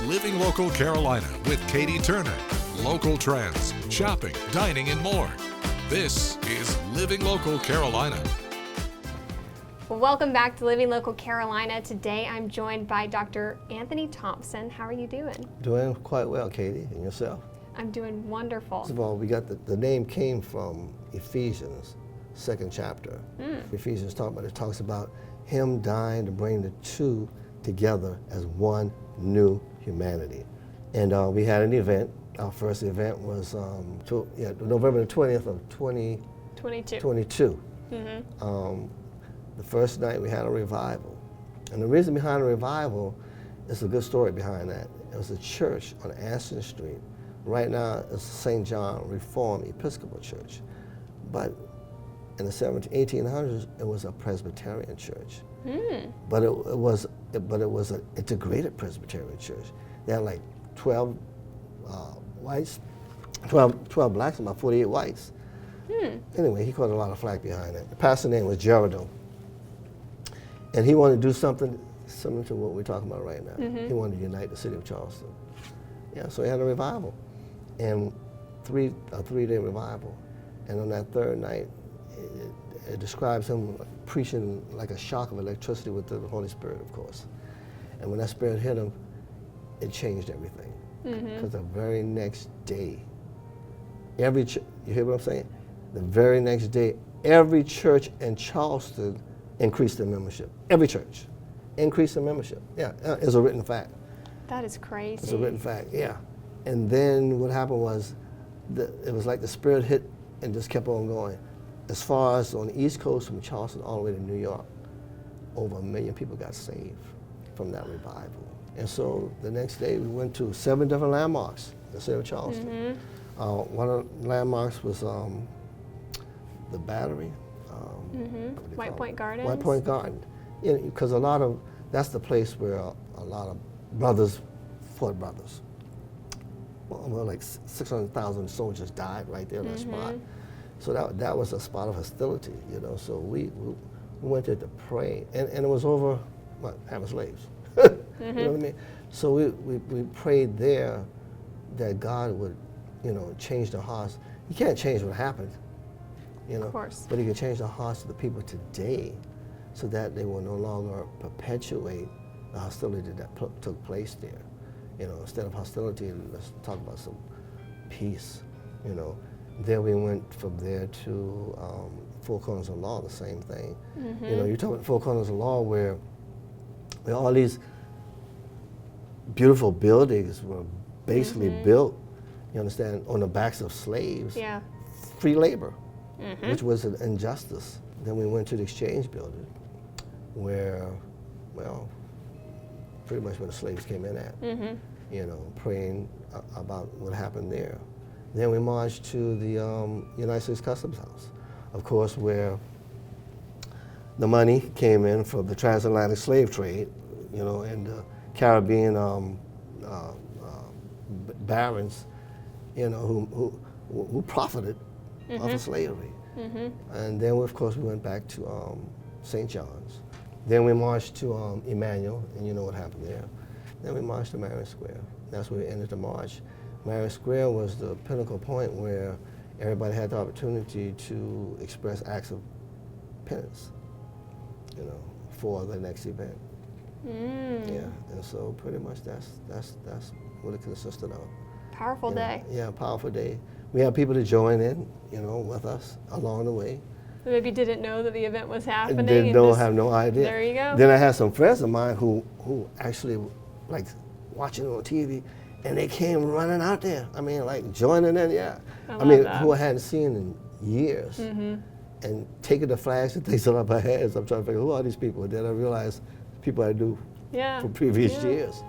Living Local Carolina with Katie Turner. Local trends, shopping, dining, and more. This is Living Local Carolina. Welcome back to Living Local Carolina. Today I'm joined by Dr. Anthony Thompson. How are you doing? Doing quite well, Katie. And yourself? I'm doing wonderful. First of all, we got the name came from Ephesians, 2nd chapter. Ephesians talks about him dying to bring the two together as one new humanity. And we had an event. Our first event was November the 20th of 2022. The first night we had a revival. And the reason behind the revival is a good story behind that. It was a church on Aston Street. Right now it's St. John Reformed Episcopal Church. But in the 1800s, it was a Presbyterian church. But it was an integrated Presbyterian church. They had like 12 whites, 12 blacks, and about 48 whites. Anyway, he caught a lot of flack behind it. The pastor's name was Gerardo. And he wanted to do something similar to what we're talking about right now. He wanted to unite the city of Charleston. Yeah, so he had a revival, and a three-day revival. And on that third night, it describes him preaching like a shock of electricity with the Holy Spirit, of course. And when that Spirit hit him, it changed everything. Because the very next day, you hear what I'm saying? The very next day, every church in Charleston increased their membership. Every church increased their membership. Yeah, it's a written fact. That is crazy. It's a written fact, yeah. And then what happened was, it was like the Spirit hit and just kept on going. As far as on the East Coast, from Charleston all the way to New York, over 1 million people got saved from that revival. And so the next day we went to 7 different landmarks in the city of Charleston. One of the landmarks was the Battery. White Point Gardens? White Point Garden. Because that's the place where a lot of brothers fought brothers. Well, like 600,000 soldiers died right there in that spot. So that was a spot of hostility, you know. So we went there to pray, and it was over having slaves. You know what I mean? So we prayed there that God would, change their hearts. You can't change what happened, Of course. but He can change the hearts of the people today, so that they will no longer perpetuate the hostility that took place there. Instead of hostility, let's talk about some peace. Then we went from there to Four Corners of Law, the same thing. You're talking about Four Corners of Law where all these beautiful buildings were basically built, you understand, on the backs of slaves. Yeah. Free labor, which was an injustice. Then we went to the Exchange Building where, pretty much where the slaves came in at, praying about what happened there. Then we marched to the United States Customs House, of course, where the money came in from the transatlantic slave trade, and the Caribbean barons, who profited off of slavery. And then, of course, we went back to St. John's. Then we marched to Emmanuel, and you know what happened there. Then we marched to Marion Square. That's where we ended the march. Marion Square was the pinnacle point where everybody had the opportunity to express acts of penance, for the next event. Yeah, and so pretty much that's what it consisted of. Powerful day. Yeah, powerful day. We had people to join in, with us along the way. Maybe didn't know that the event was happening. Have no idea. There you go. Then I had some friends of mine who actually like watching it on TV, and they came running out there. I mean, like joining in, yeah. I mean, that. Who I hadn't seen in years, and taking the flags and things out of my hands. I'm trying to figure who are these people. And then I realized people I knew from previous years.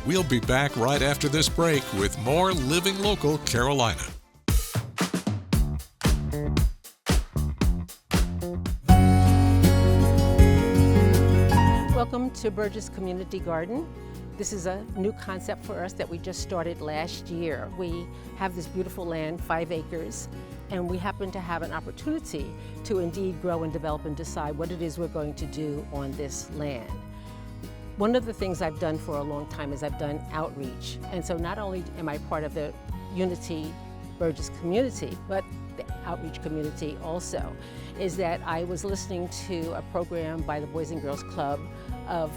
We'll be back right after this break with more Living Local Carolina. Welcome to Burgess Community Garden. This is a new concept for us that we just started last year. We have this beautiful land, 5 acres, and we happen to have an opportunity to indeed grow and develop and decide what it is we're going to do on this land. One of the things I've done for a long time is I've done outreach. And so not only am I part of the Unity Burgess community, but the outreach community also, is that I was listening to a program by the Boys and Girls Club of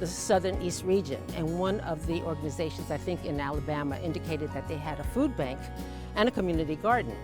the Southern East region. And one of the organizations, I think in Alabama, indicated that they had a food bank and a community garden.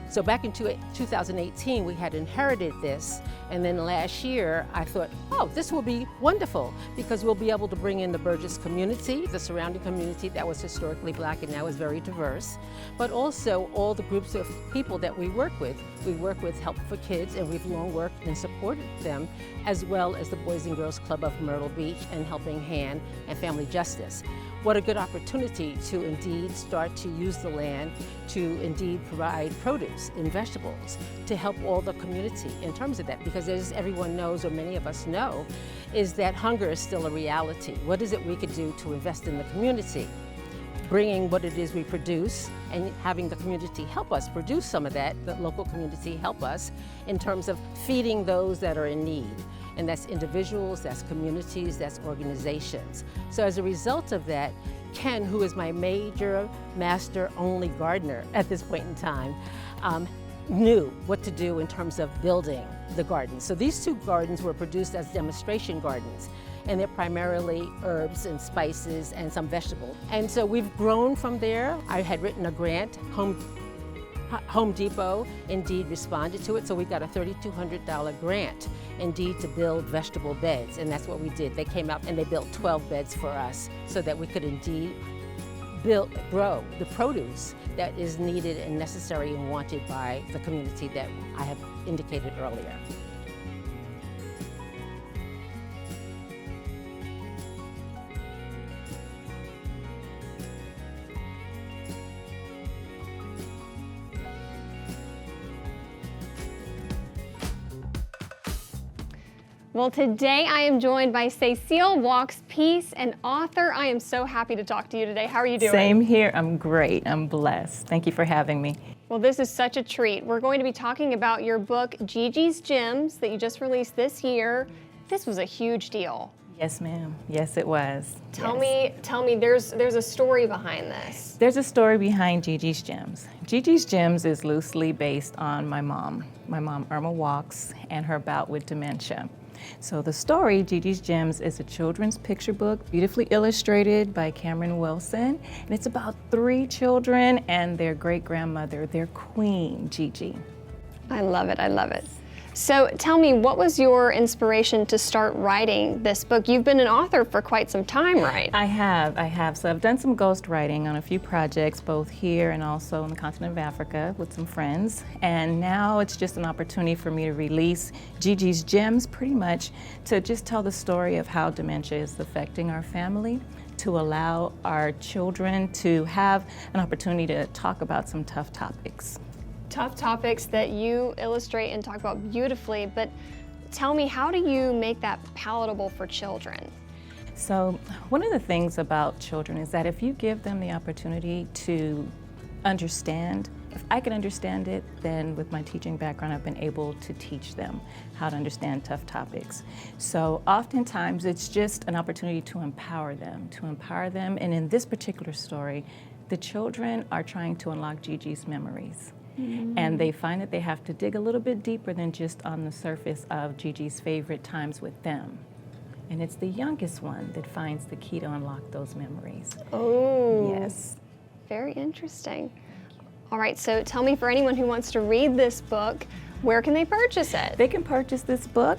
So back in 2018, we had inherited this, and then last year I thought, oh, this will be wonderful because we'll be able to bring in the Burgess community, the surrounding community that was historically Black and now is very diverse, but also all the groups of people that we work with. We work with Help for Kids, and we've long worked and supported them, as well as the Boys and Girls Club of Myrtle Beach and Helping Hand and Family Justice. What a good opportunity to indeed start to use the land to indeed provide produce and vegetables to help all the community in terms of that, because as everyone knows, or many of us know, is that hunger is still a reality. What is it we could do to invest in the community? Bringing what it is we produce and having the community help us produce some of that, the local community help us in terms of feeding those that are in need. And that's individuals, that's communities, that's organizations. So as a result of that, Ken, who is my major master only gardener at this point in time, knew what to do in terms of building the garden. So these 2 gardens were produced as demonstration gardens, and they're primarily herbs and spices and some vegetables. And so we've grown from there. I had written a grant, Home Depot indeed responded to it, so we got a $3,200 grant indeed to build vegetable beds, and that's what we did. They came out and they built 12 beds for us so that we could indeed grow the produce that is needed and necessary and wanted by the community that I have indicated earlier. Well, today I am joined by Cecile Walks Peace, an author. I am so happy to talk to you today. How are you doing? Same here. I'm great. I'm blessed. Thank you for having me. Well, this is such a treat. We're going to be talking about your book, Gigi's Gems, that you just released this year. This was a huge deal. Yes, ma'am. Yes, it was. Tell me, there's a story behind this. There's a story behind Gigi's Gems. Gigi's Gems is loosely based on my mom, Irma Walks, and her bout with dementia. So the story, Gigi's Gems, is a children's picture book, beautifully illustrated by Cameron Wilson, and it's about 3 children and their great-grandmother, their queen, Gigi. I love it, I love it. So tell me, what was your inspiration to start writing this book? You've been an author for quite some time, right? I have. So I've done some ghost writing on a few projects, both here and also on the continent of Africa with some friends. And now it's just an opportunity for me to release Gigi's Gems, pretty much to just tell the story of how dementia is affecting our family, to allow our children to have an opportunity to talk about some tough topics. Tough topics that you illustrate and talk about beautifully, but tell me, how do you make that palatable for children? So one of the things about children is that if you give them the opportunity to understand, if I can understand it, then with my teaching background, I've been able to teach them how to understand tough topics. So oftentimes it's just an opportunity to empower them, and in this particular story, the children are trying to unlock Gigi's memories. And they find that they have to dig a little bit deeper than just on the surface of Gigi's favorite times with them. And it's the youngest one that finds the key to unlock those memories. Oh, yes. Very interesting. All right, so tell me, for anyone who wants to read this book, where can they purchase it? They can purchase this book,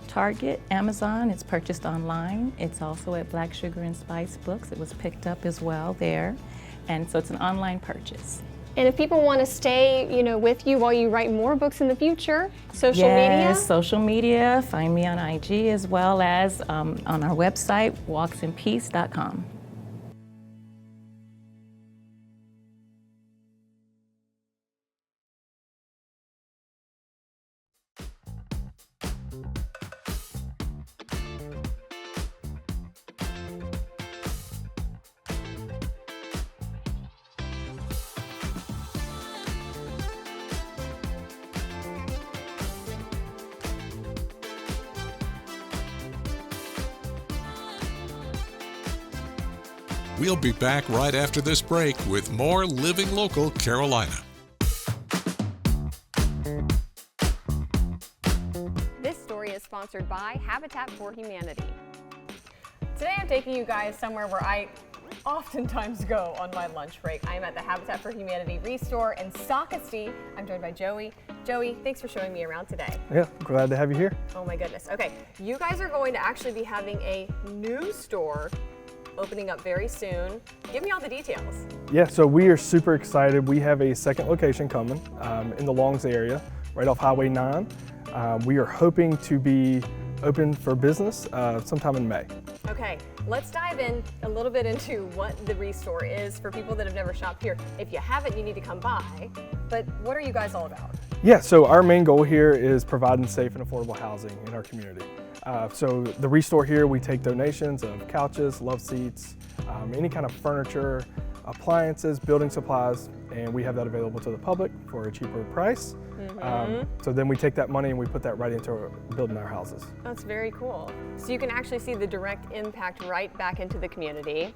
Target, Amazon. It's purchased online. It's also at Black Sugar and Spice Books. It was picked up as well there. And so it's an online purchase. And if people want to stay, with you while you write more books in the future, social media? Yes, social media. Find me on IG as well as on our website, walksinpeace.com. We'll be back right after this break with more Living Local Carolina. This story is sponsored by Habitat for Humanity. Today I'm taking you guys somewhere where I oftentimes go on my lunch break. I am at the Habitat for Humanity Restore in Socastee. I'm joined by Joey. Joey, thanks for showing me around today. Yeah, glad to have you here. Oh my goodness. Okay, you guys are going to actually be having a new store opening up very soon. Give me all the details. Yeah, so we are super excited. We have a second location coming in the Longs area, right off Highway 9. We are hoping to be open for business sometime in May. Okay, let's dive in a little bit into what the Restore is for people that have never shopped here. If you haven't, you need to come by. But what are you guys all about? Yeah, so our main goal here is providing safe and affordable housing in our community. So the Restore here, we take donations of couches, love seats, any kind of furniture, appliances, building supplies, and we have that available to the public for a cheaper price. So then we take that money and we put that right into building our houses. That's very cool. So you can actually see the direct impact right back into the community.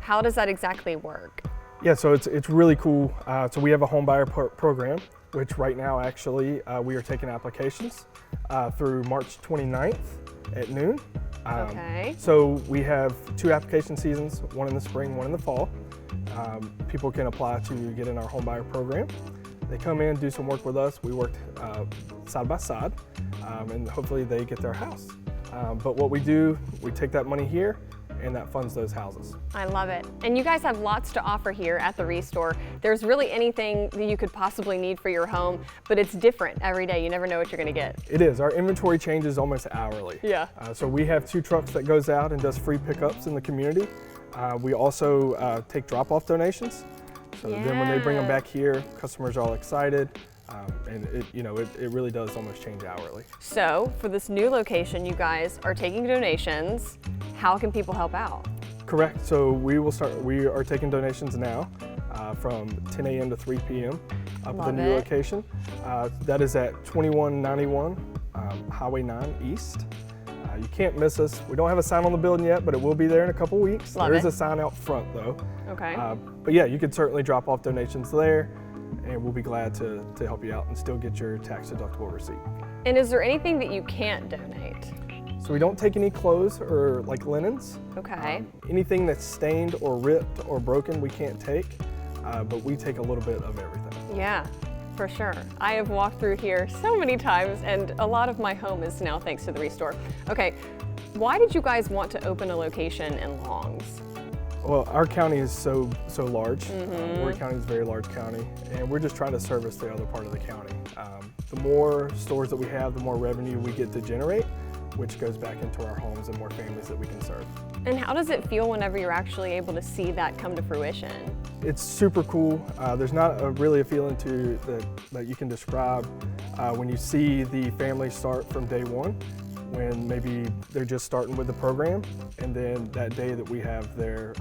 How does that exactly work? Yeah, so it's really cool. So we have a home buyer program, which right now actually we are taking applications through March 29th at noon. Okay. So we have 2 application seasons, one in the spring, one in the fall. People can apply to get in our home buyer program. They come in, do some work with us. We work side by side, and hopefully they get their house. But what we do, we take that money here, and that funds those houses. I love it. And you guys have lots to offer here at the Restore. There's really anything that you could possibly need for your home, but it's different every day. You never know what you're gonna get. It is. Our inventory changes almost hourly. Yeah. So we have 2 trucks that goes out and does free pickups in the community. We also take drop-off donations. So then when they bring them back here, customers are all excited. And it really does almost change hourly. So for this new location, you guys are taking donations. How can people help out? Correct. So we are taking donations now from 10 a.m. to 3 p.m. up at the new location. That is at 2191 Highway 9 East. You can't miss us. We don't have a sign on the building yet, but it will be there in a couple weeks. There is a sign out front though. Okay. But yeah, you can certainly drop off donations there, and we'll be glad to help you out and still get your tax deductible receipt. And is there anything that you can't donate? So we don't take any clothes or like linens. Okay. Anything that's stained or ripped or broken, we can't take, but we take a little bit of everything. Yeah, for sure. I have walked through here so many times, and a lot of my home is now thanks to the Restore. Okay, why did you guys want to open a location in Longs? Well, our county is so large. Horry County is a very large county, and we're just trying to service the other part of the county. The more stores that we have, the more revenue we get to generate, which goes back into our homes and more families that we can serve. And how does it feel whenever you're actually able to see that come to fruition? It's super cool. There's not really a feeling that you can describe when you see the family start from day one, when maybe they're just starting with the program, and then that day that we have their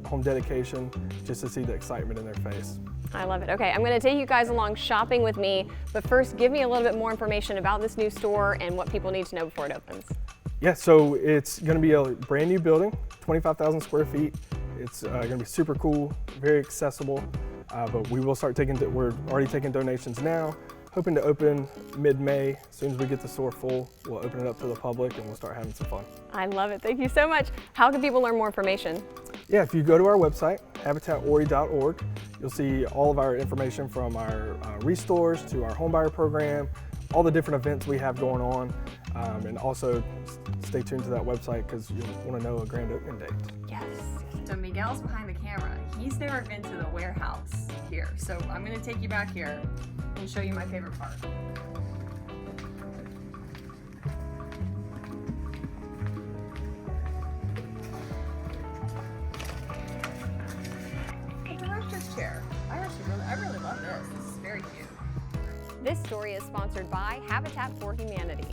home dedication, just to see the excitement in their face. I love it. Okay, I'm going to take you guys along shopping with me, but first give me a little bit more information about this new store and what people need to know before it opens. Yeah, so it's going to be a brand new building, 25,000 square feet. It's going to be super cool, very accessible, but we're already taking donations now. Hoping to open mid-May. As soon as we get the store full, we'll open it up to the public and we'll start having some fun. I love it. Thank you so much. How can people learn more information? Yeah, if you go to our website, habitatorry.org, you'll see all of our information from our restores to our homebuyer program, all the different events we have going on, and also stay tuned to that website because you'll want to know a grand opening date. Yes. So Miguel's behind the camera. He's never been to the warehouse here. So I'm gonna take you back here and show you my favorite part. The director's chair. I really love this. This is very cute. This story is sponsored by Habitat for Humanity.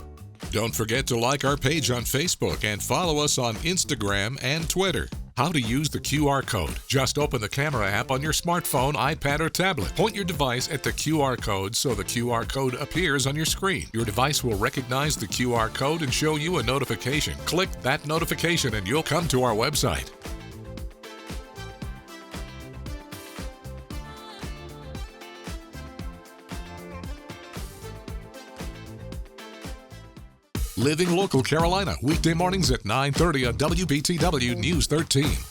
Don't forget to like our page on Facebook and follow us on Instagram and Twitter. How to use the QR code. Just open the camera app on your smartphone, iPad, or tablet. Point your device at the QR code so the QR code appears on your screen. Your device will recognize the QR code and show you a notification. Click that notification and you'll come to our website. Living Local Carolina, weekday mornings at 9:30 on WBTW News 13.